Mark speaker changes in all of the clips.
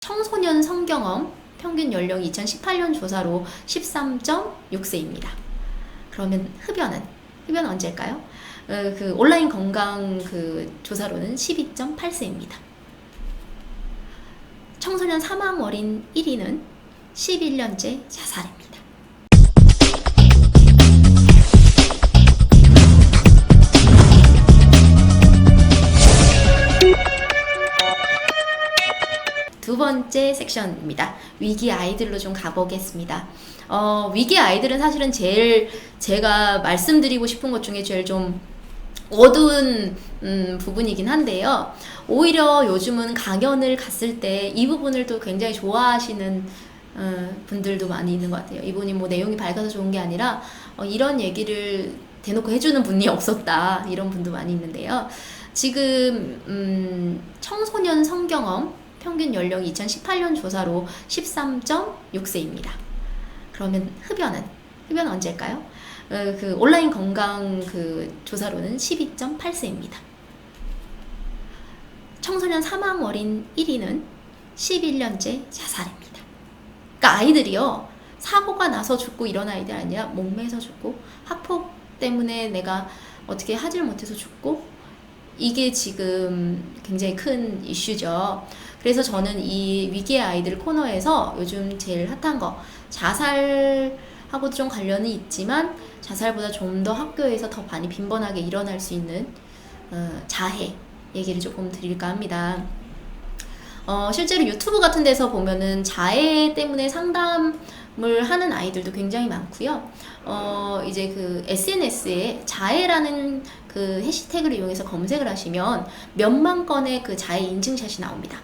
Speaker 1: 청소년 성경험 평균 연령이 2018년 조사로 13.6세입니다. 그러면 흡연은 언제일까요? 그 온라인 건강 조사로는 12.8세입니다. 청소년 사망 원인 1위는 11년째 자살입니다. 두 번째 섹션입니다. 위기 아이들로 좀 가보겠습니다. 위기 아이들은 사실은 제가 말씀드리고 싶은 것 중에 제일 좀 어두운 부분이긴 한데요. 오히려 요즘은 강연을 갔을 때 이 부분을 또 굉장히 좋아하시는 분들도 많이 있는 것 같아요. 이분이 뭐 내용이 밝아서 좋은 게 아니라 이런 얘기를 대놓고 해주는 분이 없었다, 이런 분도 많이 있는데요. 지금 청소년 성경험 평균 연령이 2018년 조사로 13.6세입니다. 그러면 흡연은 언제일까요? 그 온라인 건강 조사로는 12.8세입니다. 청소년 사망 원인 1위는 11년째 자살입니다. 그러니까 아이들이요, 사고가 나서 죽고 이런 아이들 아니라 목매서 죽고, 학폭 때문에 내가 어떻게 하질 못해서 죽고, 이게 지금 굉장히 큰 이슈죠. 그래서 저는 이 위기의 아이들 코너에서 요즘 제일 핫한 거, 자살하고도 좀 관련이 있지만 자살보다 좀 더 학교에서 더 많이 빈번하게 일어날 수 있는 자해 얘기를 조금 드릴까 합니다. 실제로 유튜브 같은 데서 보면은 자해 때문에 상담을 하는 아이들도 굉장히 많고요. 이제 그 SNS에 자해라는 그 해시태그를 이용해서 검색을 하시면 몇만 건의 그 자해 인증샷이 나옵니다.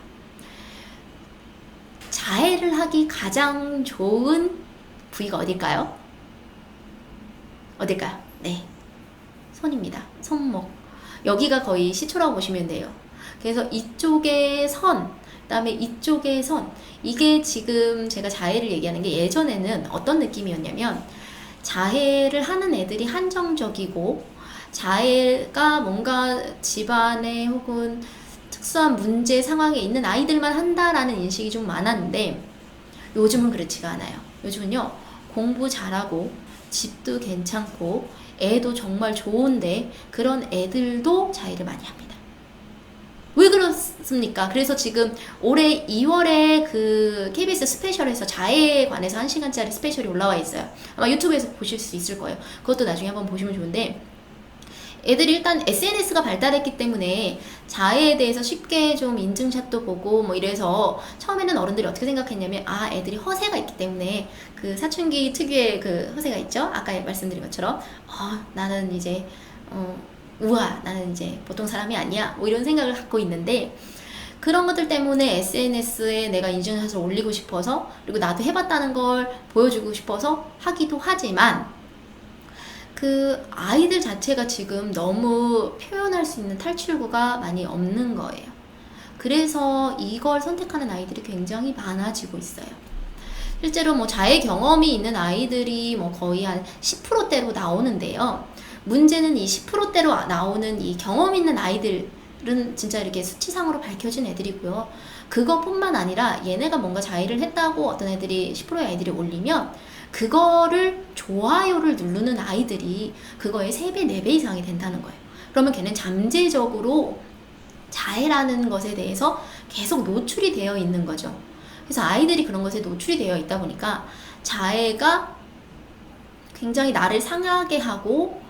Speaker 1: 자해를 하기 가장 좋은 부위가 어딜까요? 어딜까요? 네, 손입니다. 손목. 여기가 거의 시초라고 보시면 돼요. 그래서 이쪽의 선, 그다음에 이쪽의 선, 이게 지금 제가 자해를 얘기하는 게, 예전에는 어떤 느낌이었냐면 자해를 하는 애들이 한정적이고 자해가 뭔가 집안에 혹은 특수한 문제 상황에 있는 아이들만 한다라는 인식이 좀 많았는데, 요즘은 그렇지가 않아요. 요즘은요, 공부 잘하고 집도 괜찮고 애도 정말 좋은데 그런 애들도 자해를 많이 합니다. 왜 그렇습니까? 그래서 지금 올해 2월에 그 KBS 스페셜에서 자해에 관해서 1시간짜리 스페셜이 올라와 있어요. 아마 유튜브에서 보실 수 있을 거예요. 그것도 나중에 한번 보시면 좋은데, 애들이 일단 SNS가 발달했기 때문에 자해에 대해서 쉽게 좀 인증샷도 보고 뭐 이래서, 처음에는 어른들이 어떻게 생각했냐면, 애들이 허세가 있기 때문에, 그 사춘기 특유의 그 허세가 있죠? 아까 말씀드린 것처럼 나는 이제 나는 이제 보통 사람이 아니야, 뭐 이런 생각을 갖고 있는데, 그런 것들 때문에 SNS에 내가 인증샷을 올리고 싶어서, 그리고 나도 해봤다는 걸 보여주고 싶어서 하기도 하지만, 그 아이들 자체가 지금 너무 표현할 수 있는 탈출구가 많이 없는 거예요. 그래서 이걸 선택하는 아이들이 굉장히 많아지고 있어요. 실제로 뭐 자해 경험이 있는 아이들이 뭐 거의 한 10%대로 나오는데요. 문제는 이 10%대로 나오는 이 경험 있는 아이들은 진짜 이렇게 수치상으로 밝혀진 애들이고요. 그것뿐만 아니라 얘네가 뭔가 자해를 했다고 어떤 애들이 10%의 아이들이 올리면 그거를 좋아요를 누르는 아이들이 그거의 3배, 4배 이상이 된다는 거예요. 그러면 걔는 잠재적으로 자해라는 것에 대해서 계속 노출이 되어 있는 거죠. 그래서 아이들이 그런 것에 노출이 되어 있다 보니까 자해가 굉장히 나를 상하게 하고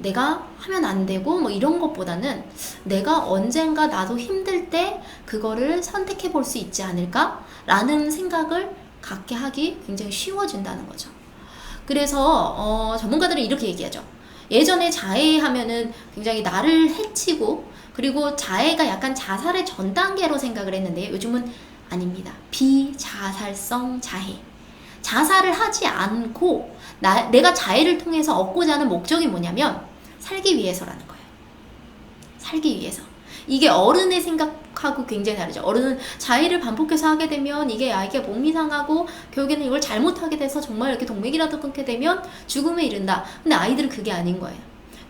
Speaker 1: 내가 하면 안 되고 뭐 이런 것보다는 내가 언젠가 나도 힘들 때 그거를 선택해 볼 수 있지 않을까? 라는 생각을 갖게 하기 굉장히 쉬워진다는 거죠. 그래서 전문가들은 이렇게 얘기하죠. 예전에 자해하면은 굉장히 나를 해치고, 그리고 자해가 약간 자살의 전 단계로 생각을 했는데, 요즘은 아닙니다. 비자살성 자해. 자살을 하지 않고 내가 자해를 통해서 얻고자 하는 목적이 뭐냐면 살기 위해서라는 거예요. 살기 위해서. 이게 어른의 생각하고 굉장히 다르죠. 어른은 자해를 반복해서 하게 되면 이게 몸이 상하고 결국에는 이걸 잘못하게 돼서 정말 이렇게 동맥이라도 끊게 되면 죽음에 이른다. 근데 아이들은 그게 아닌 거예요.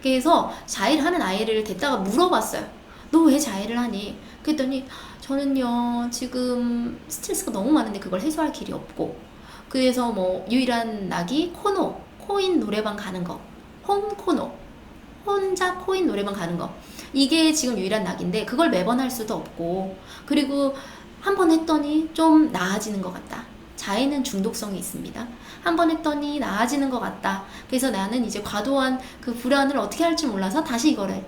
Speaker 1: 그래서 자해를 하는 아이를 데다가 물어봤어요. 너 왜 자해를 하니? 그랬더니 저는요 지금 스트레스가 너무 많은데 그걸 해소할 길이 없고, 그래서 뭐 유일한 낙이 코인 노래방 가는 거, 홈코노, 혼자 코인 노래방 가는 거, 이게 지금 유일한 낙인데 그걸 매번 할 수도 없고, 그리고 한 번 했더니 좀 나아지는 것 같다. 자해는 중독성이 있습니다. 한 번 했더니 나아지는 것 같다. 그래서 나는 이제 과도한 그 불안을 어떻게 할지 몰라서 다시 이거를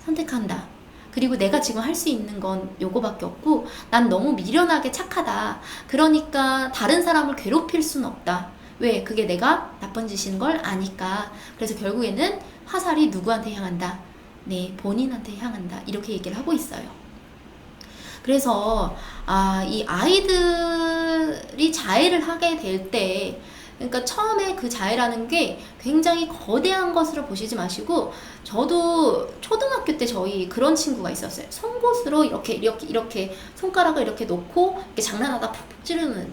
Speaker 1: 선택한다. 그리고 내가 지금 할 수 있는 건 요거밖에 없고, 난 너무 미련하게 착하다. 그러니까 다른 사람을 괴롭힐 수는 없다. 왜? 그게 내가 나쁜 짓인 걸 아니까. 그래서 결국에는 화살이 누구한테 향한다? 네, 본인한테 향한다. 이렇게 얘기를 하고 있어요. 그래서 이 아이들이 자해를 하게 될 때, 그러니까 처음에 그 자해라는 게 굉장히 거대한 것으로 보시지 마시고, 저도 초등학교 때 저희 그런 친구가 있었어요. 송곳으로 이렇게 손가락을 이렇게 놓고 이렇게 장난하다 푹푹 찌르는.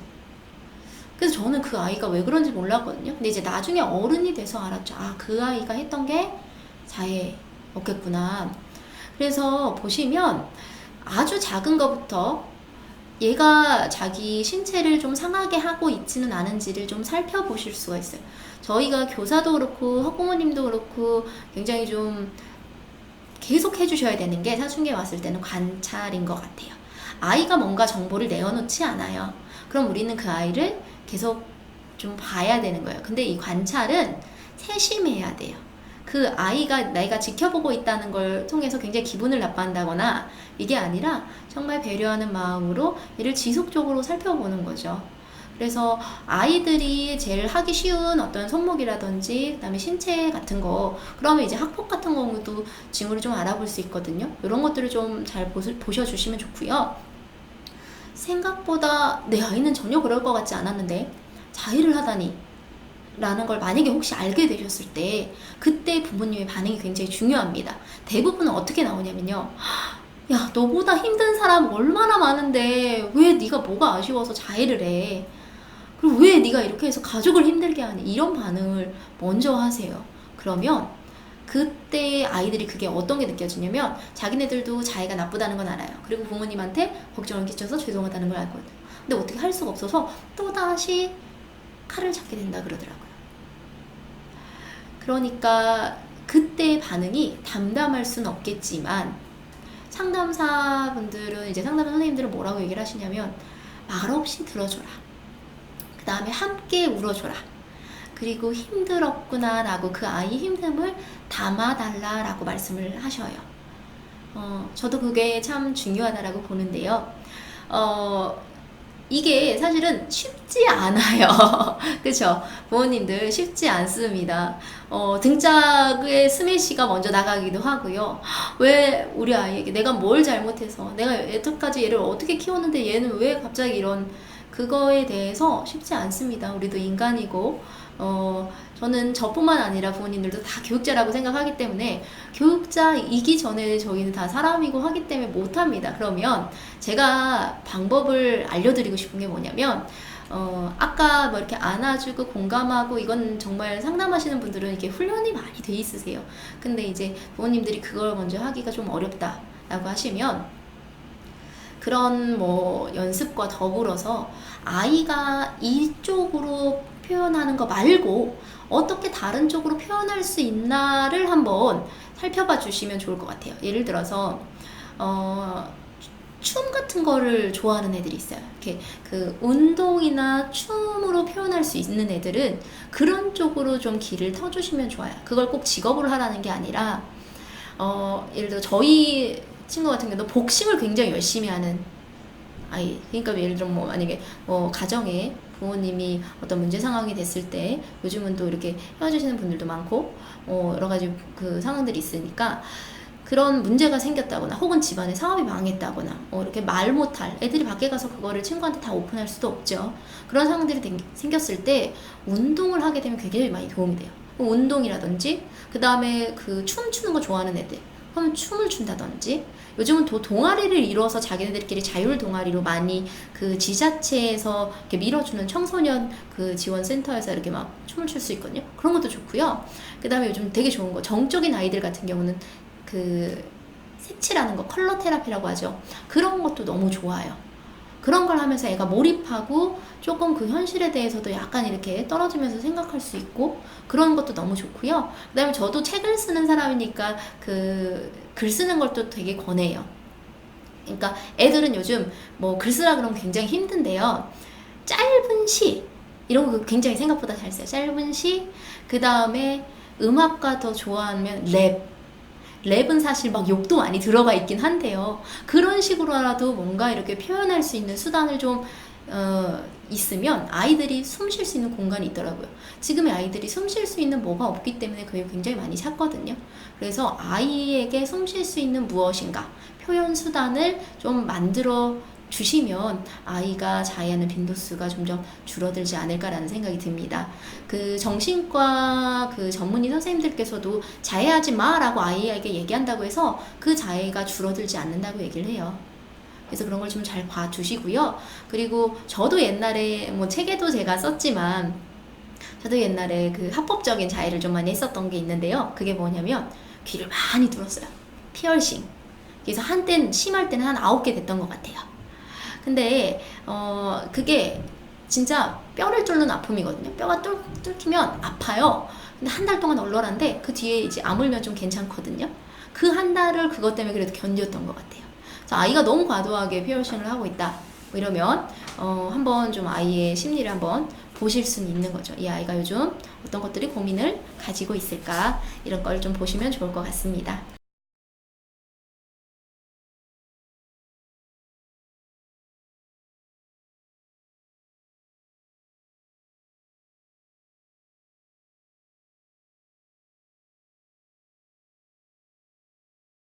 Speaker 1: 그래서 저는 그 아이가 왜 그런지 몰랐거든요. 근데 이제 나중에 어른이 돼서 알았죠. 그 아이가 했던 게 자해였겠구나. 그래서 보시면 아주 작은 것부터 얘가 자기 신체를 좀 상하게 하고 있지는 않은지를 좀 살펴보실 수가 있어요. 저희가 교사도 그렇고 학부모님도 그렇고 굉장히 좀 계속 해주셔야 되는 게, 사춘기에 왔을 때는 관찰인 것 같아요. 아이가 뭔가 정보를 내어놓지 않아요. 그럼 우리는 그 아이를 계속 좀 봐야 되는 거예요. 근데 이 관찰은 세심해야 돼요. 그 아이가 내가 지켜보고 있다는 걸 통해서 굉장히 기분을 나빠한다거나 이게 아니라 정말 배려하는 마음으로 얘를 지속적으로 살펴보는 거죠. 그래서 아이들이 제일 하기 쉬운 어떤 손목이라든지 그다음에 신체 같은 거, 그러면 이제 학폭 같은 경우도 징후를 좀 알아볼 수 있거든요. 이런 것들을 좀 잘 보셔주시면 좋고요. 생각보다 내 아이는 전혀 그럴 것 같지 않았는데 자해를 하다니 라는 걸 만약에 혹시 알게 되셨을 때, 그때 부모님의 반응이 굉장히 중요합니다. 대부분은 어떻게 나오냐면요, 야, 너보다 힘든 사람 얼마나 많은데 왜 네가 뭐가 아쉬워서 자해를 해? 그리고 왜 네가 이렇게 해서 가족을 힘들게 하니? 이런 반응을 먼저 하세요. 그러면 그때 아이들이 그게 어떤 게 느껴지냐면, 자기네들도 자해가 나쁘다는 건 알아요. 그리고 부모님한테 걱정을 끼쳐서 죄송하다는 걸 알거든요. 근데 어떻게 할 수가 없어서 또다시 칼을 잡게 된다 그러더라고요. 그러니까 그때 반응이 담담할 수는 없겠지만, 상담사분들은, 이제 상담사 선생님들은 뭐라고 얘기를 하시냐면, 말없이 들어줘라. 그 다음에 함께 울어줘라. 그리고 힘들었구나 라고 그 아이의 힘듦을 담아달라 라고 말씀을 하셔요. 저도 그게 참 중요하다라고 보는데요. 이게 사실은 쉽지 않아요. 그쵸? 부모님들 쉽지 않습니다. 등짝에 스매시가 먼저 나가기도 하고요. 왜 우리 아이에게 내가 뭘 잘못해서, 내가 여태까지 얘를 어떻게 키웠는데 얘는 왜 갑자기 이런, 그거에 대해서 쉽지 않습니다. 우리도 인간이고, 저는 저뿐만 아니라 부모님들도 다 교육자라고 생각하기 때문에, 교육자이기 전에 저희는 다 사람이고 하기 때문에 못합니다. 그러면 제가 방법을 알려드리고 싶은 게 뭐냐면, 아까 뭐 이렇게 안아주고 공감하고, 이건 정말 상담하시는 분들은 이게 훈련이 많이 돼 있으세요. 근데 이제 부모님들이 그걸 먼저 하기가 좀 어렵다라고 하시면, 그런 뭐 연습과 더불어서 아이가 이쪽으로 표현하는 거 말고 어떻게 다른 쪽으로 표현할 수 있나를 한번 살펴봐 주시면 좋을 것 같아요. 예를 들어서 춤 같은 거를 좋아하는 애들이 있어요. 이렇게 그 운동이나 춤으로 표현할 수 있는 애들은 그런 쪽으로 좀 길을 터주시면 좋아요. 그걸 꼭 직업으로 하라는 게 아니라, 예를 들어 저희 친구 같은 경우도 복싱을 굉장히 열심히 하는 아이. 그러니까 예를 들어 뭐 만약에 가정에 부모님이 어떤 문제 상황이 됐을 때, 요즘은 또 이렇게 헤어지시는 분들도 많고 여러 가지 그 상황들이 있으니까, 그런 문제가 생겼다거나 혹은 집안에 사업이 망했다거나 이렇게 말 못할 애들이 밖에 가서 그거를 친구한테 다 오픈할 수도 없죠. 그런 상황들이 생겼을 때 운동을 하게 되면 굉장히 많이 도움이 돼요. 운동이라든지, 그 다음에 그 춤추는 거 좋아하는 애들 그러면 춤을 춘다든지, 요즘은 또 동아리를 이뤄서 자기네들끼리 자율 동아리로 많이 그 지자체에서 이렇게 밀어주는 청소년 그 지원센터에서 이렇게 막 춤을 출 수 있거든요. 그런 것도 좋고요. 그 다음에 요즘 되게 좋은 거, 정적인 아이들 같은 경우는 그 색칠하는 거, 컬러 테라피라고 하죠. 그런 것도 너무 좋아요. 그런 걸 하면서 애가 몰입하고 조금 그 현실에 대해서도 약간 이렇게 떨어지면서 생각할 수 있고 그런 것도 너무 좋고요. 그 다음에 저도 책을 쓰는 사람이니까 그 글 쓰는 걸 또 되게 권해요. 그러니까 애들은 요즘 뭐 글 쓰라 그러면 굉장히 힘든데요. 짧은 시 이런 거 굉장히 생각보다 잘 써요. 짧은 시, 그 다음에 음악가 더 좋아하면 랩은 사실 막 욕도 많이 들어가 있긴 한데요. 그런 식으로라도 뭔가 이렇게 표현할 수 있는 수단을 좀 있으면 아이들이 숨 쉴 수 있는 공간이 있더라고요. 지금의 아이들이 숨 쉴 수 있는 뭐가 없기 때문에 그게 굉장히 많이 찾거든요. 그래서 아이에게 숨 쉴 수 있는 무엇인가 표현 수단을 좀 만들어 주시면 아이가 자해하는 빈도수가 점점 줄어들지 않을까라는 생각이 듭니다. 그 정신과 그 전문의 선생님들께서도 자해하지 마라고 아이에게 얘기한다고 해서 그 자해가 줄어들지 않는다고 얘기를 해요. 그래서 그런 걸 좀 잘 봐주시고요. 그리고 저도 옛날에 뭐 책에도 제가 썼지만 저도 옛날에 그 합법적인 자해를 좀 많이 했었던 게 있는데요. 그게 뭐냐면 귀를 많이 뚫었어요. 피어싱. 그래서 한때는 심할 때는 한 9개 됐던 것 같아요. 근데 그게 진짜 뼈를 뚫는 아픔이거든요. 뼈가 뚫히면 아파요. 근데 한 달 동안 얼얼한데 그 뒤에 이제 아물면 좀 괜찮거든요. 그 한 달을 그것 때문에 그래도 견뎠던 것 같아요. 그래서 아이가 너무 과도하게 피어싱을 하고 있다. 뭐 이러면 한번 좀 아이의 심리를 한번 보실 수는 있는 거죠. 이 아이가 요즘 어떤 것들이 고민을 가지고 있을까 이런 걸 좀 보시면 좋을 것 같습니다.